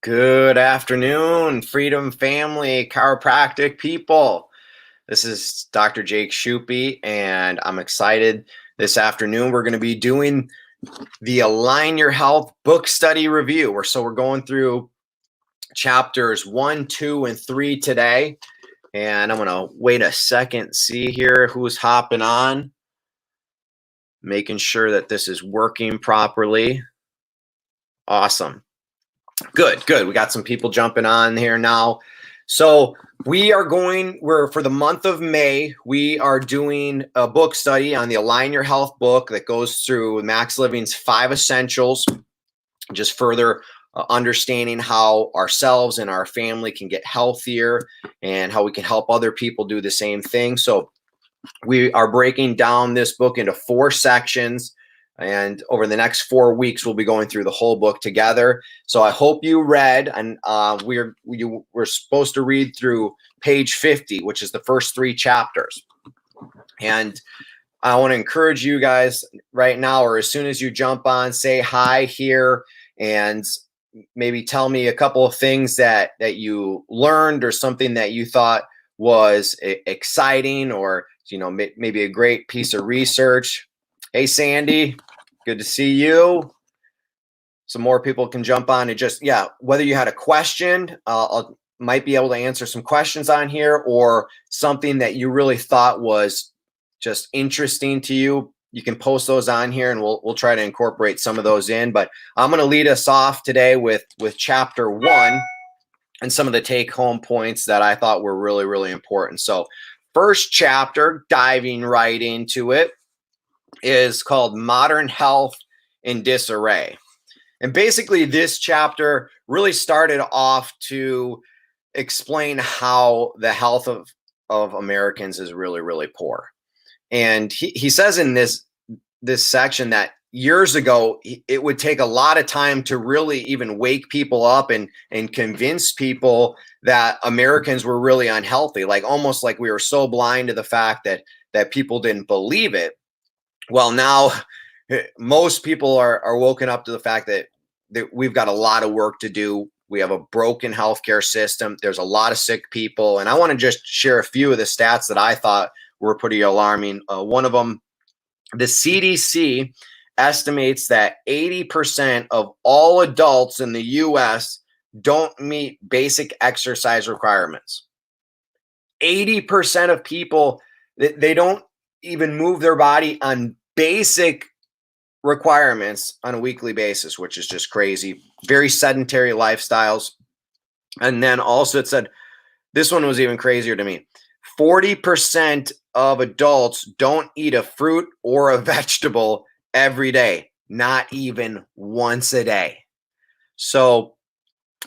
Good afternoon, Freedom Family chiropractic people. This is Dr. Jake Shupe, and I'm excited. This afternoon, we're going to be doing the Align Your Health book study review. We're going through chapters 1, 2, and 3 today. And I'm going to wait a second, see here who's hopping on, making sure that this is working properly. Awesome. Good. We got some people jumping on here now. So we're for the month of May, we are doing a book study on the Align Your Health book that goes through Max Living's 5 essentials, just further understanding how ourselves and our family can get healthier and how we can help other people do the same thing. So we are breaking down this book into 4 sections. And over the next 4 weeks, we'll be going through the whole book together. So I hope you read, and we're supposed to read through page 50, which is the first 3 chapters. And I want to encourage you guys right now, or as soon as you jump on, say hi here, and maybe tell me a couple of things that you learned or something that you thought was exciting, or maybe a great piece of research. Hey, Sandy, good to see you. Some more people can jump on and whether you had a question, might be able to answer some questions on here, or something that you really thought was just interesting to you. You can post those on here, and we'll try to incorporate some of those in. But I'm going to lead us off today with chapter 1 and some of the take-home points that I thought were really, really important. So, first chapter, diving right into it, is called Modern Health in Disarray. And basically, this chapter really started off to explain how the health of Americans is really, really poor. And he says in this section that years ago, it would take a lot of time to really even wake people up and convince people that Americans were really unhealthy, like almost like we were so blind to the fact that people didn't believe it. Well, now most people are woken up to the fact that we've got a lot of work to do. We have a broken healthcare system. There's a lot of sick people. And I want to just share a few of the stats that I thought were pretty alarming. One of them, the CDC estimates that 80% of all adults in the US don't meet basic exercise requirements. 80% of people, they don't even move their body on basic requirements on a weekly basis, which is just crazy. Very sedentary lifestyles. And then also it said, this one was even crazier to me. 40% of adults don't eat a fruit or a vegetable every day, not even once a day. So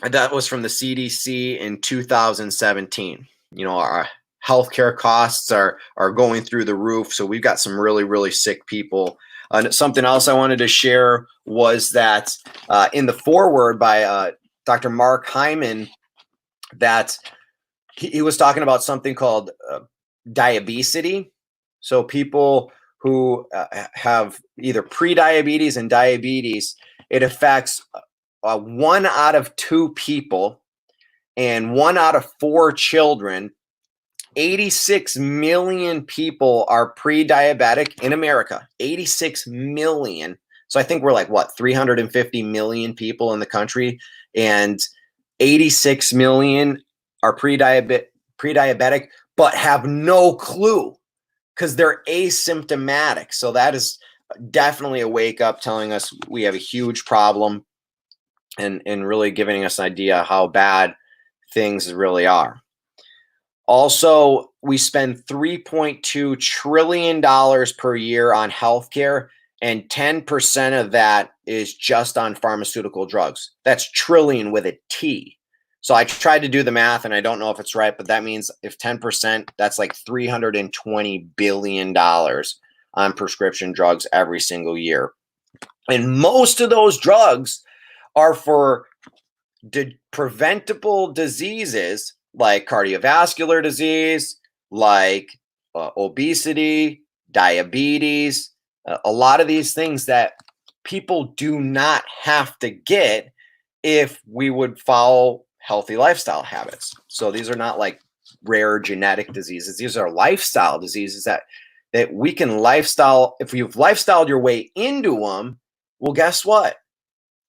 that was from the CDC in 2017. Our healthcare costs are going through the roof. So we've got some really, really sick people. Something else I wanted to share was that in the foreword by Dr. Mark Hyman, that he was talking about something called diabetes. So people who have either pre-diabetes and diabetes, it affects 1 out of 2 people and 1 out of 4 children. 86 million people are pre-diabetic in America. 86 million. So I think we're like, 350 million people in the country, and 86 million are pre-diabetic, but have no clue because they're asymptomatic. So that is definitely a wake up, telling us we have a huge problem, and really giving us an idea how bad things really are. Also, we spend $3.2 trillion per year on healthcare, and 10% of that is just on pharmaceutical drugs. That's trillion with a T. So I tried to do the math, and I don't know if it's right, but that means if 10%, that's like $320 billion on prescription drugs every single year. And most of those drugs are for preventable diseases like cardiovascular disease, like obesity, diabetes, a lot of these things that people do not have to get, if we would follow healthy lifestyle habits. So these are not like rare genetic diseases. These are lifestyle diseases that we can lifestyle. If you've lifestyled your way into them, well, guess what?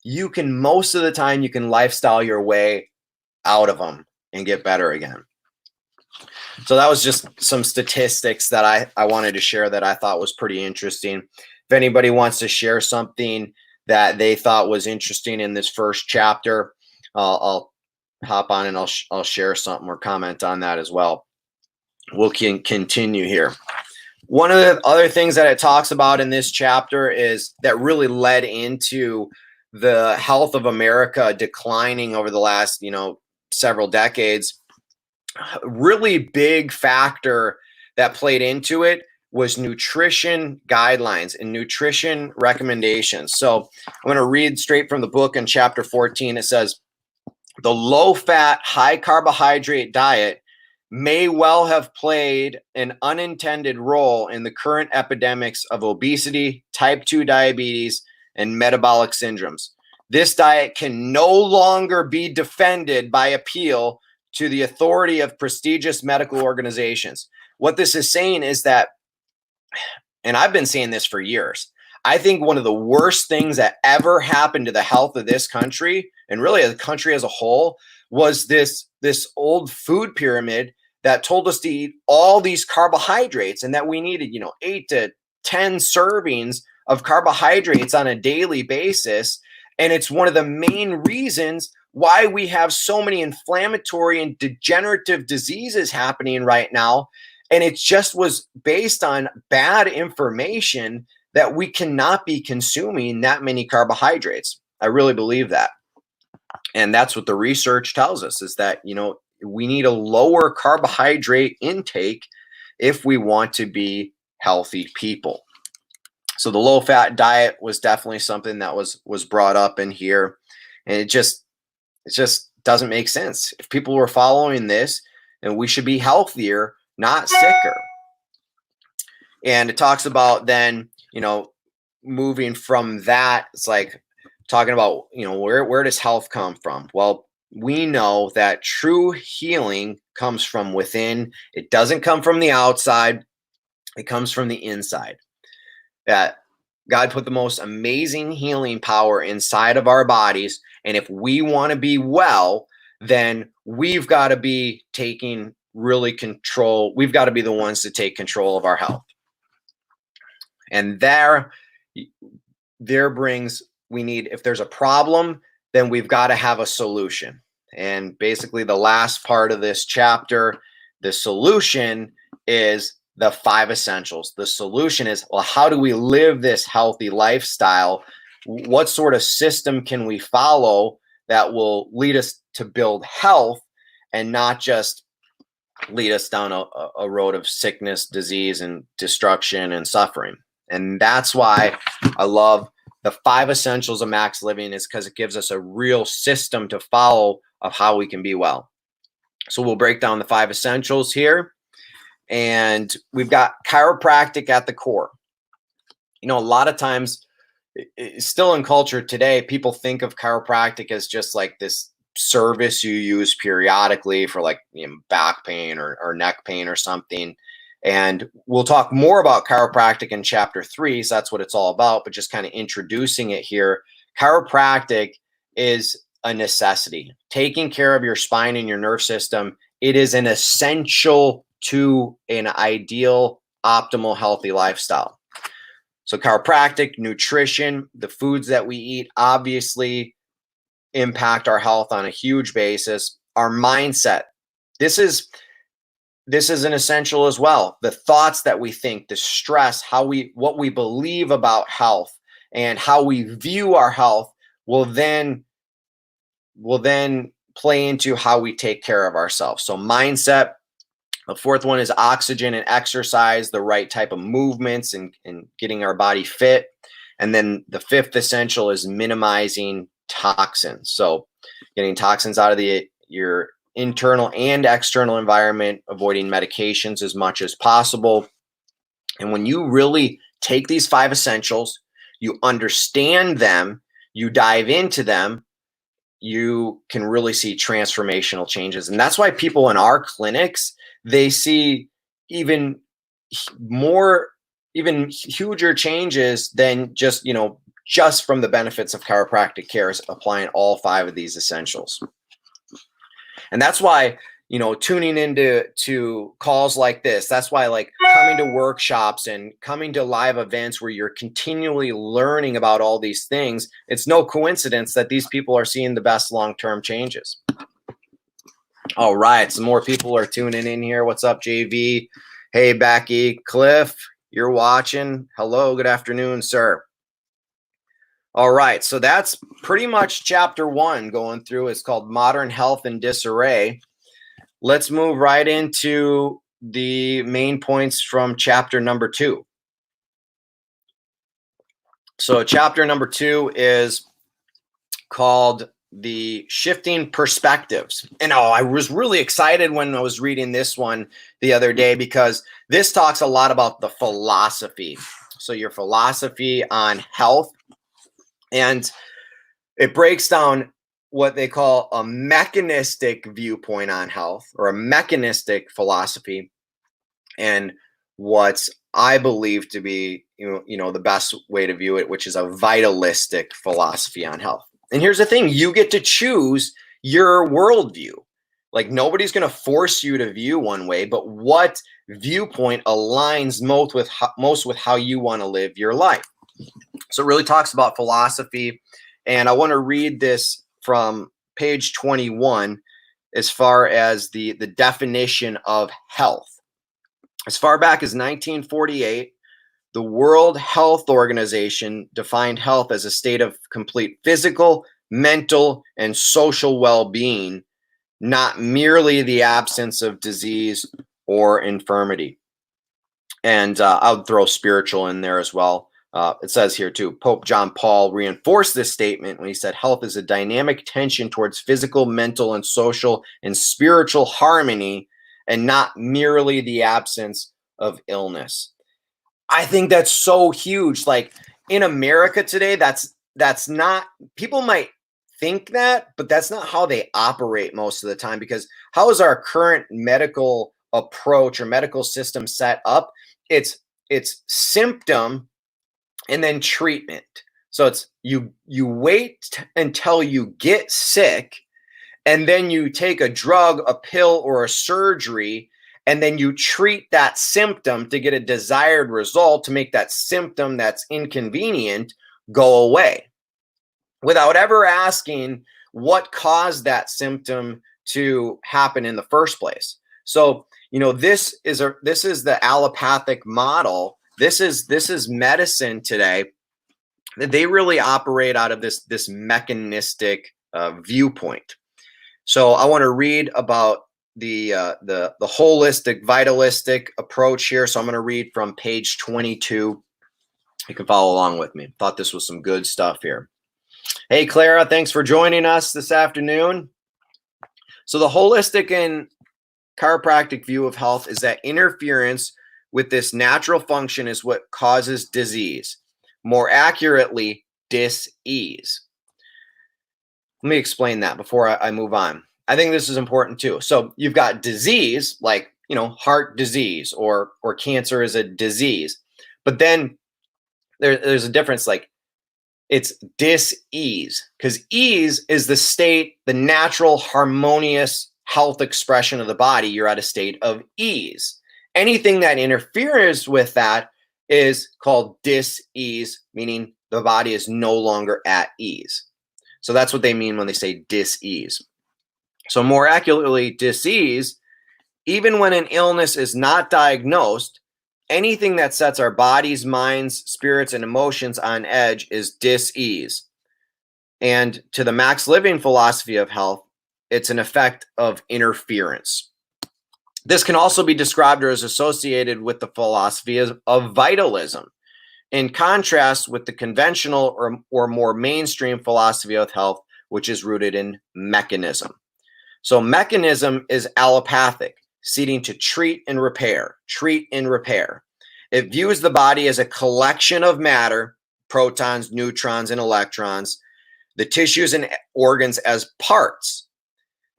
You can, most of the time, you can lifestyle your way out of them and get better again. So that was just some statistics that I wanted to share that I thought was pretty interesting. If anybody wants to share something that they thought was interesting in this first chapter, I'll hop on and I'll share something or comment on that as well. We'll continue here. One of the other things that it talks about in this chapter is that really led into the health of America declining over the last, several decades. Really big factor that played into it was nutrition guidelines and nutrition recommendations. So I'm going to read straight from the book in chapter 14. It says, the low-fat, high-carbohydrate diet may well have played an unintended role in the current epidemics of obesity, type 2 diabetes, and metabolic syndromes. This diet can no longer be defended by appeal to the authority of prestigious medical organizations. What this is saying is that, and I've been saying this for years, I think one of the worst things that ever happened to the health of this country, and really the country as a whole, was this old food pyramid that told us to eat all these carbohydrates and that we needed, 8 to 10 servings of carbohydrates on a daily basis. And it's one of the main reasons why we have so many inflammatory and degenerative diseases happening right now. And it just was based on bad information that we cannot be consuming that many carbohydrates. I really believe that. And that's what the research tells us, is that, we need a lower carbohydrate intake if we want to be healthy people. So the low fat diet was definitely something that was brought up in here. And it just doesn't make sense. If people were following this, and we should be healthier, not sicker. And it talks about then, moving from that, it's like talking about, where does health come from? Well, we know that true healing comes from within. It doesn't come from the outside. It comes from the inside. That God put the most amazing healing power inside of our bodies. And if we want to be well, then we've got to be taking really control. We've got to be the ones to take control of our health. And there brings, we need, if there's a problem, then we've got to have a solution. And basically the last part of this chapter, the solution is the 5 essentials. The solution is, well, how do we live this healthy lifestyle? What sort of system can we follow that will lead us to build health and not just lead us down a road of sickness, disease, and destruction and suffering? And that's why I love the 5 essentials of max living, is because it gives us a real system to follow of how we can be well. So we'll break down the 5 essentials here. And we've got chiropractic at the core. A lot of times, still in culture today, people think of chiropractic as just like this service you use periodically for like back pain or neck pain or something. And we'll talk more about chiropractic in chapter 3. So that's what it's all about, but just kind of introducing it here. Chiropractic is a necessity. Taking care of your spine and your nerve system, it is an essential to an ideal, optimal, healthy lifestyle. So chiropractic, nutrition, the foods that we eat obviously impact our health on a huge basis. Our mindset, this is an essential as well. The thoughts that we think, the stress, what we believe about health and how we view our health will then play into how we take care of ourselves. So mindset. The 4th one is oxygen and exercise, the right type of movements and getting our body fit. And then the 5th essential is minimizing toxins. So getting toxins out of your internal and external environment, avoiding medications as much as possible. And when you really take these 5 essentials, you understand them, you dive into them, you can really see transformational changes. And that's why people in our clinics, they see even more, even huger changes than just, just from the benefits of chiropractic care, is applying all 5 of these essentials. And that's why, tuning into calls like this, that's why, like, coming to workshops and coming to live events where you're continually learning about all these things, it's no coincidence that these people are seeing the best long-term changes. All right, some more people are tuning in here. What's up, JV? Hey, Becky. Cliff, you're watching. Hello, good afternoon, sir. All right, so that's pretty much chapter 1 going through. It's called Modern Health in Disarray. Let's move right into the main points from chapter number 2. So chapter number 2 is called The Shifting Perspectives. And I was really excited when I was reading this one the other day, because this talks a lot about the philosophy. So your philosophy on health, and it breaks down what they call a mechanistic viewpoint on health, or a mechanistic philosophy, and what I believe to be, the best way to view it, which is a vitalistic philosophy on health. And here's the thing: you get to choose your worldview. Like, nobody's going to force you to view one way, but what viewpoint aligns most with how you want to live your life. So it really talks about philosophy, and I want to read this from page 21 as far as the definition of health. As far back as 1948, the World Health Organization defined health as a state of complete physical, mental, and social well-being, not merely the absence of disease or infirmity. And I'll throw spiritual in there as well. It says here too, Pope John Paul reinforced this statement when he said health is a dynamic tension towards physical, mental, and social and spiritual harmony, and not merely the absence of illness. I think that's so huge. Like, in America today, that's not, people might think that, but that's not how they operate most of the time, because how is our current medical approach or medical system set up? It's symptom and then treatment. So it's you wait until you get sick, and then you take a drug, a pill, or a surgery, and then you treat that symptom to get a desired result, to make that symptom that's inconvenient go away, without ever asking what caused that symptom to happen in the first place. So, this is the allopathic model. This is medicine today. They really operate out of this mechanistic viewpoint. So I want to read about the holistic, vitalistic approach here. So I'm going to read from page 22. You can follow along with me. Thought this was some good stuff here. Hey, Clara, thanks for joining us this afternoon. So the holistic and chiropractic view of health is that interference with this natural function is what causes disease. More accurately, dis-ease. Let me explain that before I move on. I think this is important too. So you've got disease, like, heart disease or cancer is a disease. But then there's a difference, like, it's dis-ease, because ease is the state, the natural, harmonious health expression of the body. You're at a state of ease. Anything that interferes with that is called dis-ease, meaning the body is no longer at ease. So that's what they mean when they say dis-ease. So more accurately, dis-ease, even when an illness is not diagnosed, anything that sets our bodies, minds, spirits, and emotions on edge is dis-ease. And to the Max Living philosophy of health, it's an effect of interference. This can also be described or is associated with the philosophy of vitalism, in contrast with the conventional or more mainstream philosophy of health, which is rooted in mechanism. So mechanism is allopathic, seeking to treat and repair. It views the body as a collection of matter, protons, neutrons, and electrons, the tissues and organs as parts.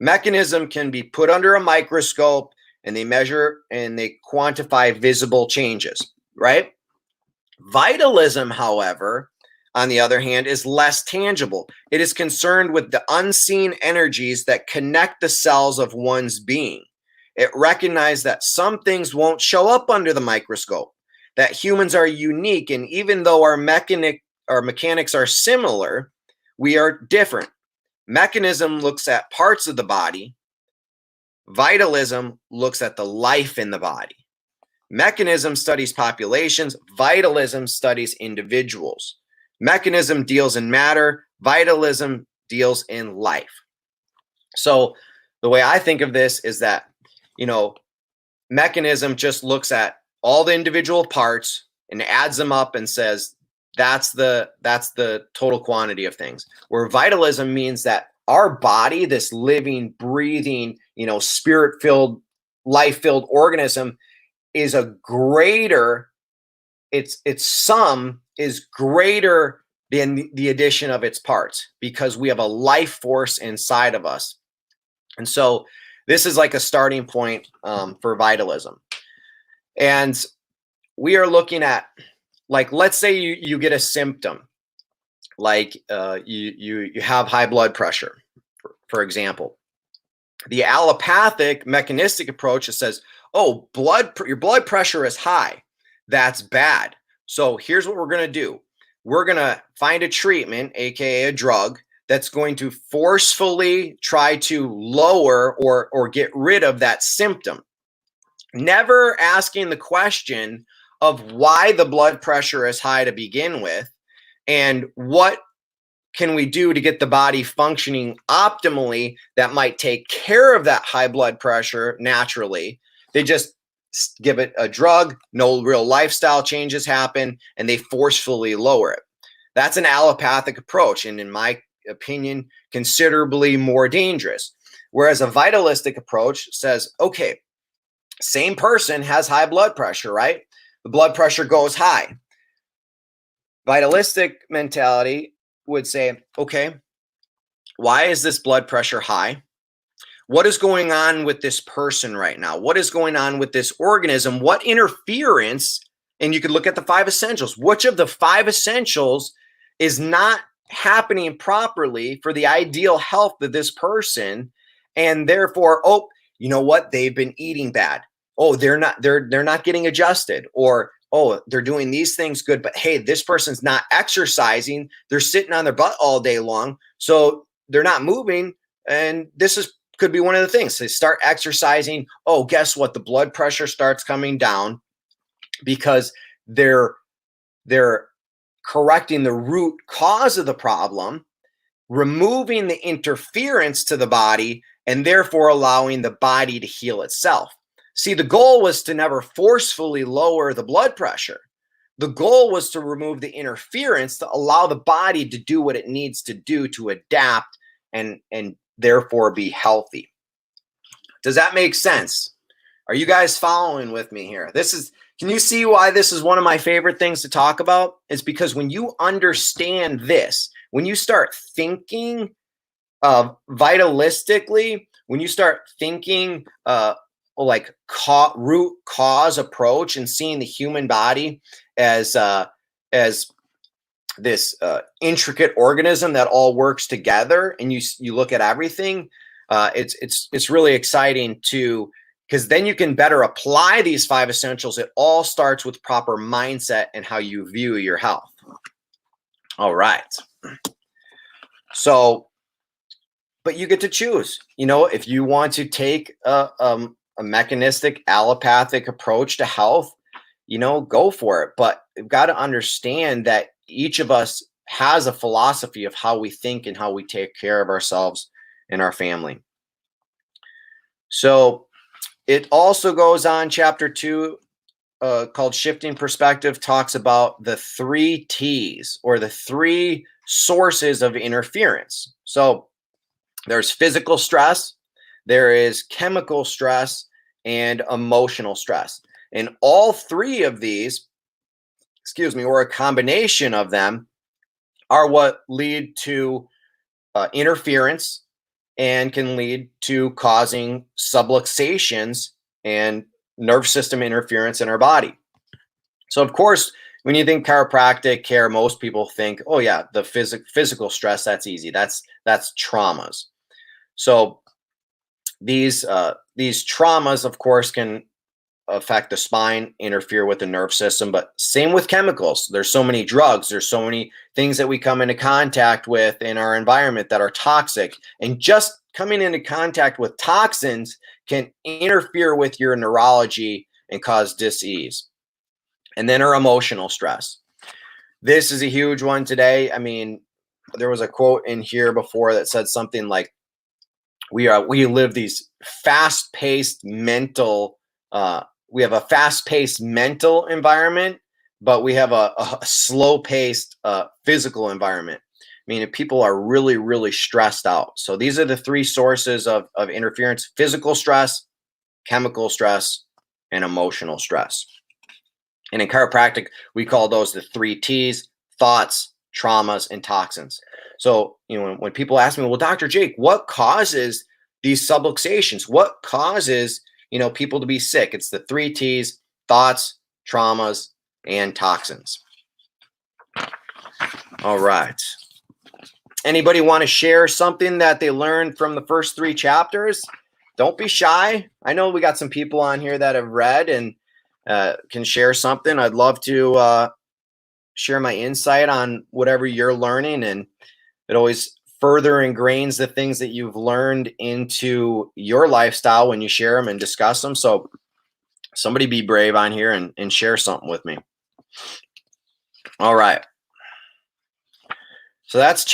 Mechanism can be put under a microscope and they measure and they quantify visible changes, right? Vitalism, however, on the other hand, is less tangible. It is concerned with the unseen energies that connect the cells of one's being. It recognizes that some things won't show up under the microscope, that humans are unique, and even though our mechanics are similar, we are different. Mechanism looks at parts of the body. Vitalism looks at the life in the body. Mechanism studies populations. Vitalism studies individuals. Mechanism deals in matter. Vitalism deals in life. So the way I think of this is that, mechanism just looks at all the individual parts and adds them up and says, that's the total quantity of things. Where vitalism means that our body, this living, breathing, spirit-filled, life-filled organism is a greater, its sum is greater than the addition of its parts, because we have a life force inside of us. And so this is like a starting point for vitalism. And we are looking at, like, let's say you get a symptom, like you have high blood pressure, for example. The allopathic mechanistic approach says, oh, your blood pressure is high. That's bad. So here's what we're going to do. We're going to find a treatment, aka a drug, that's going to forcefully try to lower or get rid of that symptom. Never asking the question of why the blood pressure is high to begin with, and what can we do to get the body functioning optimally that might take care of that high blood pressure naturally. They just give it a drug, no real lifestyle changes happen, and they forcefully lower it. That's an allopathic approach, and in my opinion, considerably more dangerous. Whereas a vitalistic approach says, okay, same person has high blood pressure, right? The blood pressure goes high. Vitalistic mentality would say, okay, why is this blood pressure high? What is going on with this person right now? What is going on with this organism? What interference? And you could look at the 5 essentials. Which of the 5 essentials is not happening properly for the ideal health of this person? And therefore, oh, you know what? They've been eating bad. Oh, they're not getting adjusted. Or, oh, they're doing these things good, but hey, this person's not exercising. They're sitting on their butt all day long, so they're not moving. And this could be one of the things. They start exercising. Oh, guess what? The blood pressure starts coming down because they're correcting the root cause of the problem, removing the interference to the body, and therefore allowing the body to heal itself. See, the goal was to never forcefully lower the blood pressure. The goal was to remove the interference to allow the body to do what it needs to do to adapt and therefore be healthy. Does that make sense? Are you guys following with me here? Can you see why this is one of my favorite things to talk about? It's because when you understand this, when you start thinking vitalistically, when you start thinking like root cause approach and seeing the human body as this intricate organism that all works together, and you look at everything, it's really exciting because then you can better apply these 5 essentials. It all starts with proper mindset and how you view your health. All right. So, but you get to choose. If you want to take a mechanistic allopathic approach to health, go for it. But you've got to understand that each of us has a philosophy of how we think and how we take care of ourselves and our family. So it also goes on, chapter 2, called Shifting Perspective, talks about the 3 T's, or the 3 sources of interference. So there's physical stress, there is chemical stress, and emotional stress. And all 3 of these, or a combination of them, are what lead to interference and can lead to causing subluxations and nerve system interference in our body. So, of course, when you think chiropractic care, most people think, oh yeah, the physical stress, that's easy. That's traumas. So these traumas, of course, can affect the spine, interfere with the nerve system, but same with chemicals. There's so many drugs, there's so many things that we come into contact with in our environment that are toxic, and just coming into contact with toxins can interfere with your neurology and cause dis-ease. And then our emotional stress. This is a huge one today. I mean, there was a quote in here before that said something like, we live these fast-paced mental we have a fast-paced mental environment, but we have a slow-paced physical environment. I mean, people are really, really stressed out. So these are the three sources of interference: physical stress, chemical stress, and emotional stress. And in chiropractic, we call those the 3 T's: thoughts, traumas, and toxins. So, when people ask me, well, Dr. Jake, what causes these subluxations? What causes people to be sick? It's the 3 T's: thoughts, traumas, and toxins. All right. Anybody want to share something that they learned from the first 3 chapters? Don't be shy. I know we got some people on here that have read and can share something. I'd love to share my insight on whatever you're learning, and it always further ingrains the things that you've learned into your lifestyle when you share them and discuss them. So somebody be brave on here and share something with me. All right. So that's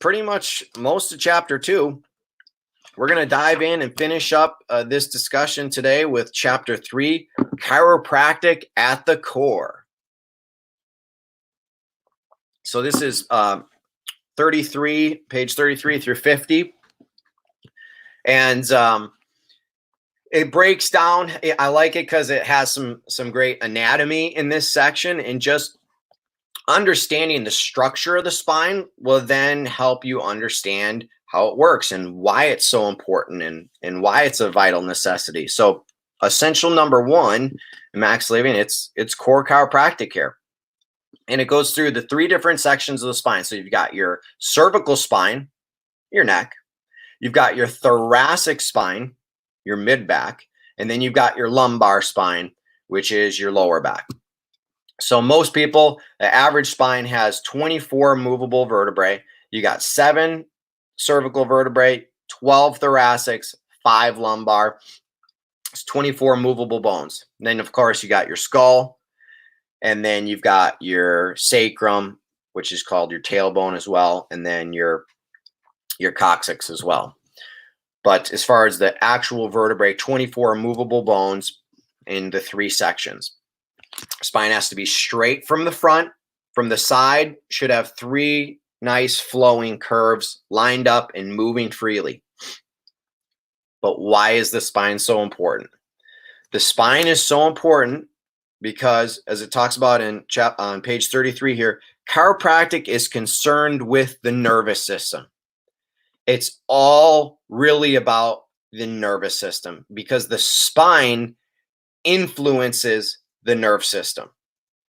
pretty much most of chapter 2. We're going to dive in and finish up this discussion today with chapter 3, chiropractic at the core. So this is page 33 through 50. And it breaks down. I like it because it has some great anatomy in this section, and just understanding the structure of the spine will then help you understand how it works and why it's so important and why it's a vital necessity. So essential number 1 in Max Living, it's core chiropractic care. And it goes through the 3 different sections of the spine. So you've got your cervical spine, your neck. You've got your thoracic spine, your mid-back. And then you've got your lumbar spine, which is your lower back. So most people, the average spine has 24 movable vertebrae. You got 7 cervical vertebrae, 12 thoracics, 5 lumbar. It's 24 movable bones. And then, of course, you got your skull. And then you've got your sacrum, which is called your tailbone as well. And then your coccyx as well. But as far as the actual vertebrae, 24 movable bones in the 3 sections. Spine has to be straight from the front. From the side, should have 3 nice flowing curves lined up and moving freely. But why is the spine so important? The spine is so important because, as it talks about on page 33 here, chiropractic is concerned with the nervous system. It's all really about the nervous system because the spine influences the nerve system.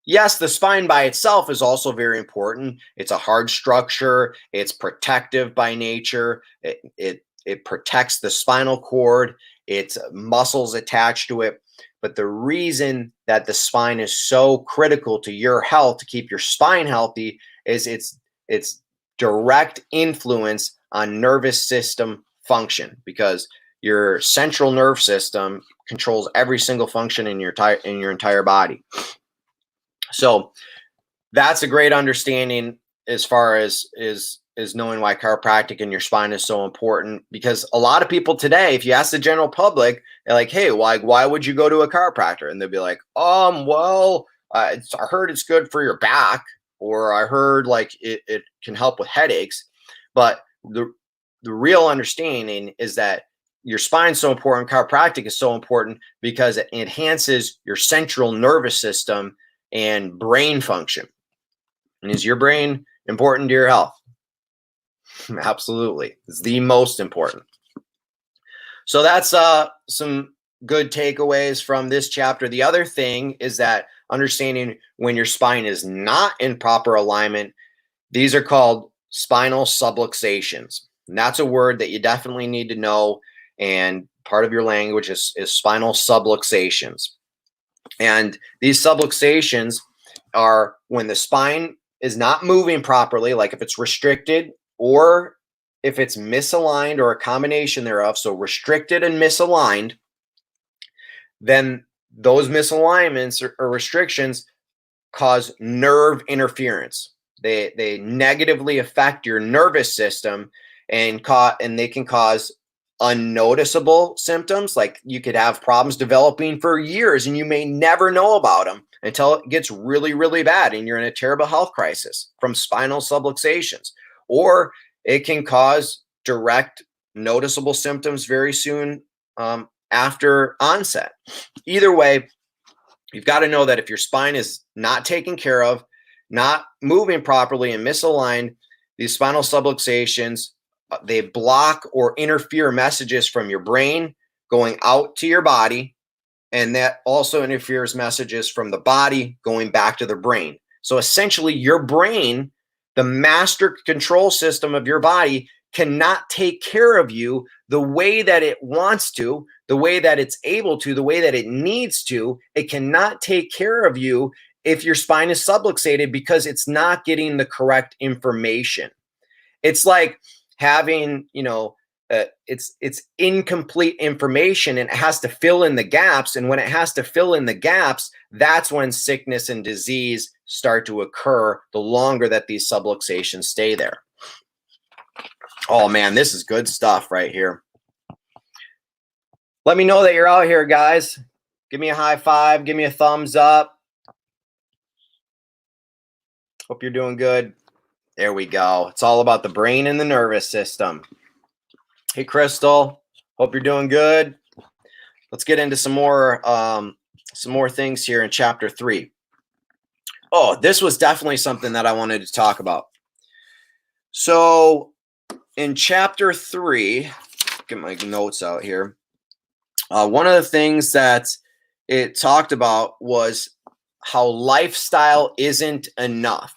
Yes, the spine by itself is also very important. It's a hard structure. It's protective by nature. It protects the spinal cord. It's muscles attached to it. But the reason that the spine is so critical to your health, to keep your spine healthy, is its direct influence on nervous system function, because your central nerve system controls every single function in your entire body. So that's a great understanding as far as is knowing why chiropractic and your spine is so important, because a lot of people today, if you ask the general public, they're like, hey, why would you go to a chiropractor? And they'll be like, well, I heard it's good for your back, or I heard like it can help with headaches. But the real understanding is that your spine's so important, chiropractic is so important because it enhances your central nervous system and brain function. And is your brain important to your health? Absolutely. It's the most important. So that's some good takeaways from this chapter. The other thing is that understanding when your spine is not in proper alignment, these are called spinal subluxations. And that's a word that you definitely need to know. And part of your language is spinal subluxations. And these subluxations are when the spine is not moving properly, like if it's restricted or if it's misaligned or a combination thereof. So restricted and misaligned, then those misalignments or restrictions cause nerve interference. They negatively affect your nervous system and they can cause unnoticeable symptoms. Like you could have problems developing for years and you may never know about them until it gets really, really bad and you're in a terrible health crisis from spinal subluxations. Or it can cause direct noticeable symptoms very soon after onset. Either way, you've got to know that if your spine is not taken care of, not moving properly and misaligned, these spinal subluxations, they block or interfere messages from your brain going out to your body. And that also interferes messages from the body going back to the brain. So essentially your brain, the master control system of your body, cannot take care of you the way that it wants to, the way that it's able to, the way that it needs to. It cannot take care of you if your spine is subluxated because it's not getting the correct information. It's like having, it's incomplete information and it has to fill in the gaps. And when it has to fill in the gaps, that's when sickness and disease start to occur the longer that these subluxations stay there. Oh man, this is good stuff right here. Let me know that you're out here, guys. Give me a high five. Give me a thumbs up. Hope you're doing good. There we go. It's all about the brain and the nervous system. Hey, Crystal. Hope you're doing good. Let's get into some more things here in chapter 3. Oh, this was definitely something that I wanted to talk about. So in chapter 3, get my notes out here. One of the things that it talked about was how lifestyle isn't enough.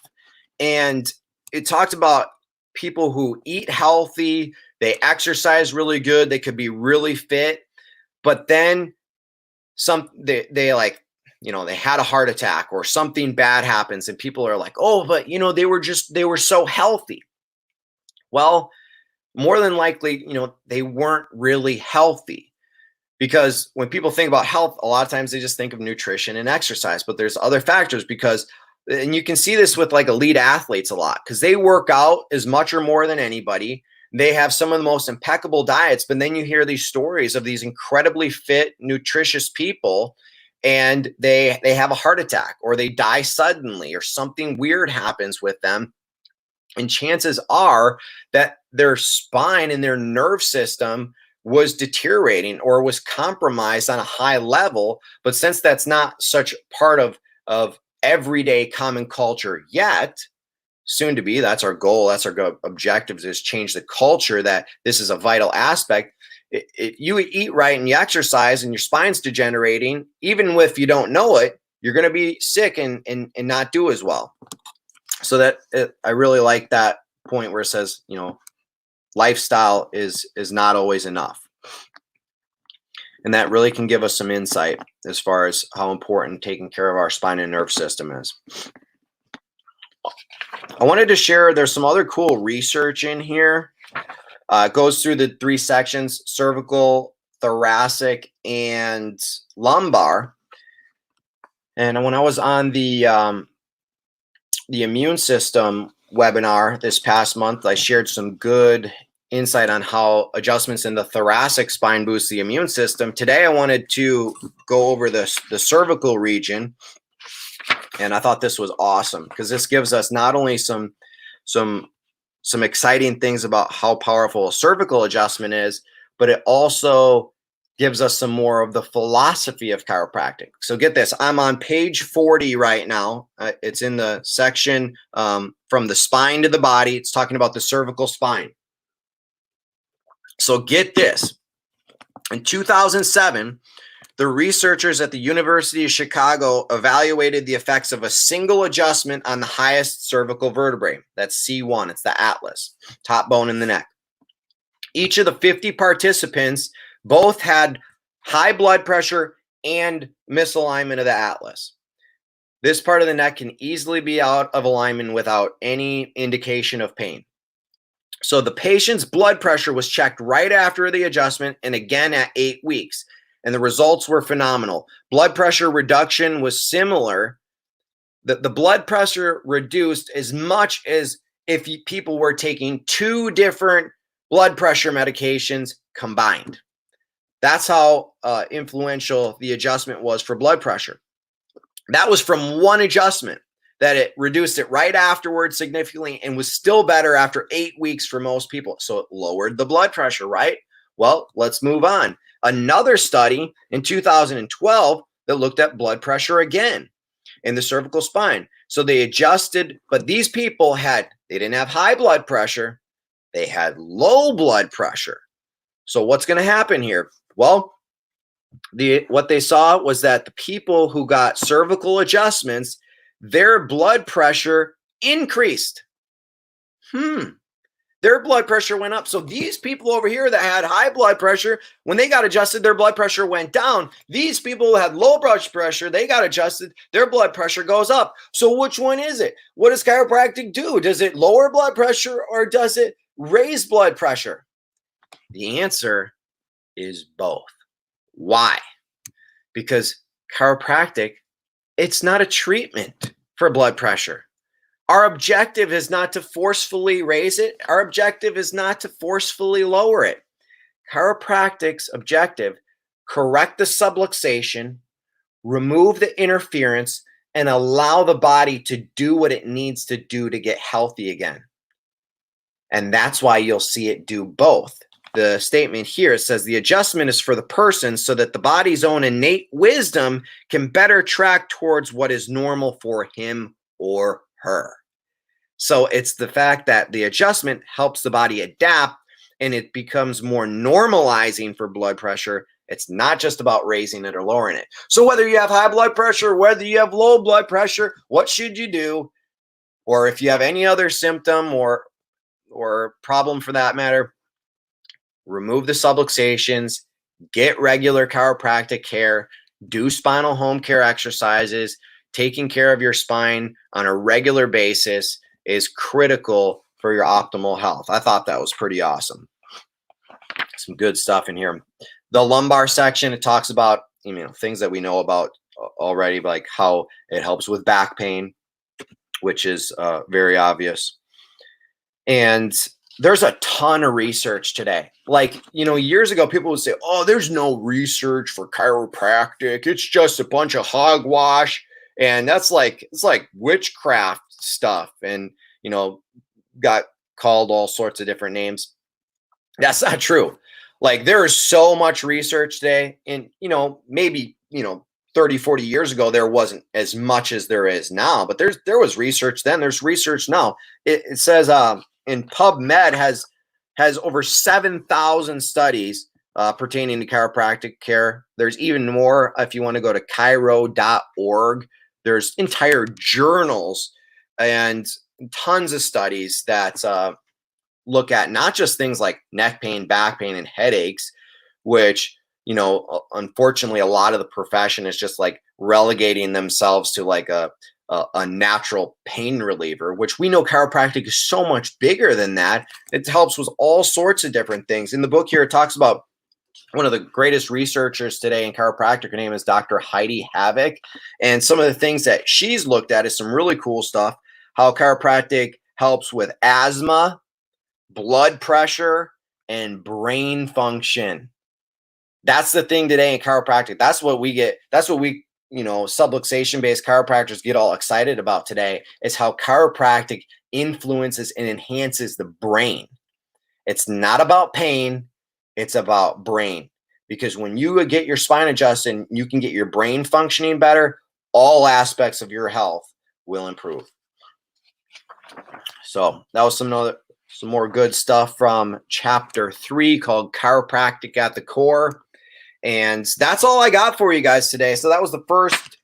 And it talked about people who eat healthy, they exercise really good, they could be really fit, but then they had a heart attack or something bad happens and people are like, oh, but they were so healthy. Well, more than likely, they weren't really healthy. Because when people think about health, a lot of times they just think of nutrition and exercise, but there's other factors and you can see this with like elite athletes a lot because they work out as much or more than anybody. They have some of the most impeccable diets, but then you hear these stories of these incredibly fit, nutritious people and they have a heart attack or they die suddenly or something weird happens with them. And chances are that their spine and their nerve system was deteriorating or was compromised on a high level. But since that's not such part of everyday common culture yet, soon to be, that's our goal. That's our objective, is change the culture that this is a vital aspect. If you eat right and you exercise and your spine's degenerating, even if you don't know it, you're going to be sick and not do as well. So I really like that point where it says, lifestyle is not always enough. And that really can give us some insight as far as how important taking care of our spine and nerve system is. I wanted to share, there's some other cool research in here. It goes through the 3 sections: cervical, thoracic, and lumbar. And when I was on the immune system webinar this past month, I shared some good insight on how adjustments in the thoracic spine boost the immune system. Today, I wanted to go over the cervical region, and I thought this was awesome because this gives us not only some exciting things about how powerful a cervical adjustment is, but it also gives us some more of the philosophy of chiropractic. So get this, I'm on page 40 right now. It's in the section from the spine to the body. It's talking about the cervical spine. So get this. In 2007, the researchers at the University of Chicago evaluated the effects of a single adjustment on the highest cervical vertebrae. That's C1, it's the atlas, top bone in the neck. Each of the 50 participants both had high blood pressure and misalignment of the atlas. This part of the neck can easily be out of alignment without any indication of pain. So the patient's blood pressure was checked right after the adjustment and again at 8 weeks. And the results were phenomenal. Blood pressure reduction was similar. The blood pressure reduced as much as if people were taking 2 different blood pressure medications combined. That's how influential the adjustment was for blood pressure. That was from one adjustment, that it reduced it right afterwards significantly and was still better after 8 weeks for most people. So it lowered the blood pressure, right? Well, let's move on. Another study in 2012 that looked at blood pressure again in the cervical spine. So they adjusted, but these people they didn't have high blood pressure, they had low blood pressure. So what's going to happen here? Well, what they saw was that the people who got cervical adjustments, their blood pressure increased. Their blood pressure went up. So these people over here that had high blood pressure, when they got adjusted, their blood pressure went down. These people who had low blood pressure, they got adjusted, their blood pressure goes up. So which one is it? What does chiropractic do? Does it lower blood pressure or does it raise blood pressure? The answer is both. Why? Because chiropractic, it's not a treatment for blood pressure. Our objective is not to forcefully raise it. Our objective is not to forcefully lower it. Chiropractic's objective, correct the subluxation, remove the interference, and allow the body to do what it needs to do to get healthy again. And that's why you'll see it do both. The statement here, it says the adjustment is for the person so that the body's own innate wisdom can better track towards what is normal for him or her. So it's the fact that the adjustment helps the body adapt and it becomes more normalizing for blood pressure. It's not just about raising it or lowering it. So whether you have high blood pressure, whether you have low blood pressure, what should you do? Or if you have any other symptom or problem for that matter, remove the subluxations, get regular chiropractic care, do spinal home care exercises. Taking care of your spine on a regular basis is critical for your optimal health. I thought that was pretty awesome. Some good stuff in here. The lumbar section, it talks about things that we know about already, like how it helps with back pain, which is very obvious. And there's a ton of research today. Like, years ago, people would say, oh, there's no research for chiropractic. It's just a bunch of hogwash. And it's like witchcraft stuff and, got called all sorts of different names. That's not true. Like, there is so much research today. And, maybe, 30, 40 years ago, there wasn't as much as there is now. But there was research then. There's research now. It says in PubMed has over 7,000 studies pertaining to chiropractic care. There's even more if you want to go to chiro.org. There's entire journals and tons of studies that look at not just things like neck pain, back pain, and headaches, which, unfortunately, a lot of the profession is just like relegating themselves to like a natural pain reliever, which we know chiropractic is so much bigger than that. It helps with all sorts of different things. In the book here, it talks about one of the greatest researchers today in chiropractic. Her name is Dr. Heidi Havoc. And some of the things that she's looked at is some really cool stuff. How chiropractic helps with asthma, blood pressure, and brain function. That's the thing today in chiropractic. That's what we get. That's what we, subluxation-based chiropractors get all excited about today, is how chiropractic influences and enhances the brain. It's not about pain. It's about brain. because when you get your spine adjusted, you can get your brain functioning better, all aspects of your health will improve. So that was some more good stuff from chapter 3 called Chiropractic at the Core. And that's all I got for you guys today. So that was the first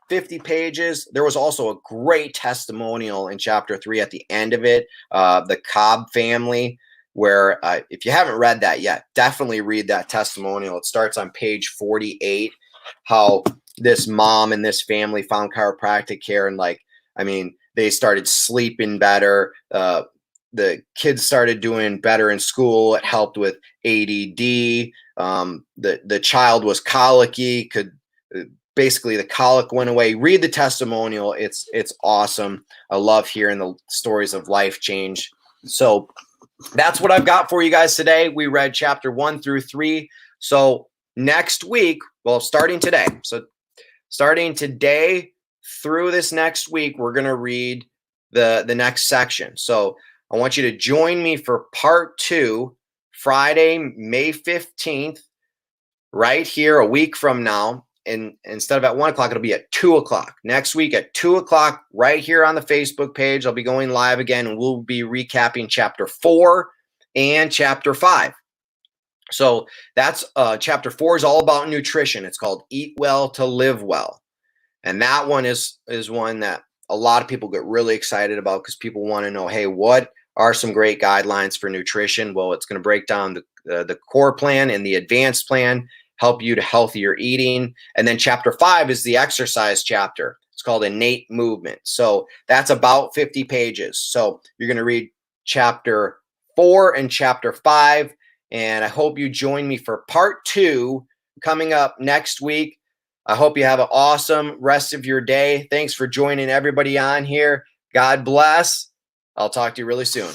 50 pages. There was also a great testimonial in chapter 3 at the end of it, the Cobb family, where if you haven't read that yet, definitely read that testimonial. It starts on page 48, how this mom and this family found chiropractic care. And they started sleeping better. The kids started doing better in school. It helped with ADD. The child was colicky. Basically the colic went away. Read the testimonial. It's awesome. I love hearing the stories of life change. So that's what I've got for you guys today. We read chapter 1 through 3. So next week, starting today. So starting today through this next week, we're going to read the next section. So I want you to join me for part 2, Friday, May 15th, right here a week from now. And instead of at 1 o'clock, it'll be at 2 o'clock. Next week at 2 o'clock, right here on the Facebook page. I'll be going live again, and we'll be recapping chapter 4 and chapter 5. So that's chapter 4 is all about nutrition. It's called Eat Well to Live Well. And that one is one that a lot of people get really excited about, because people want to know, hey, what are some great guidelines for nutrition? Well, it's going to break down the core plan and the advanced plan, help you to healthier eating. And then chapter 5 is the exercise chapter. It's called Innate Movement. So that's about 50 pages. So you're going to read chapter 4 and chapter 5. And I hope you join me for part 2 coming up next week. I hope you have an awesome rest of your day. Thanks for joining everybody on here. God bless. I'll talk to you really soon.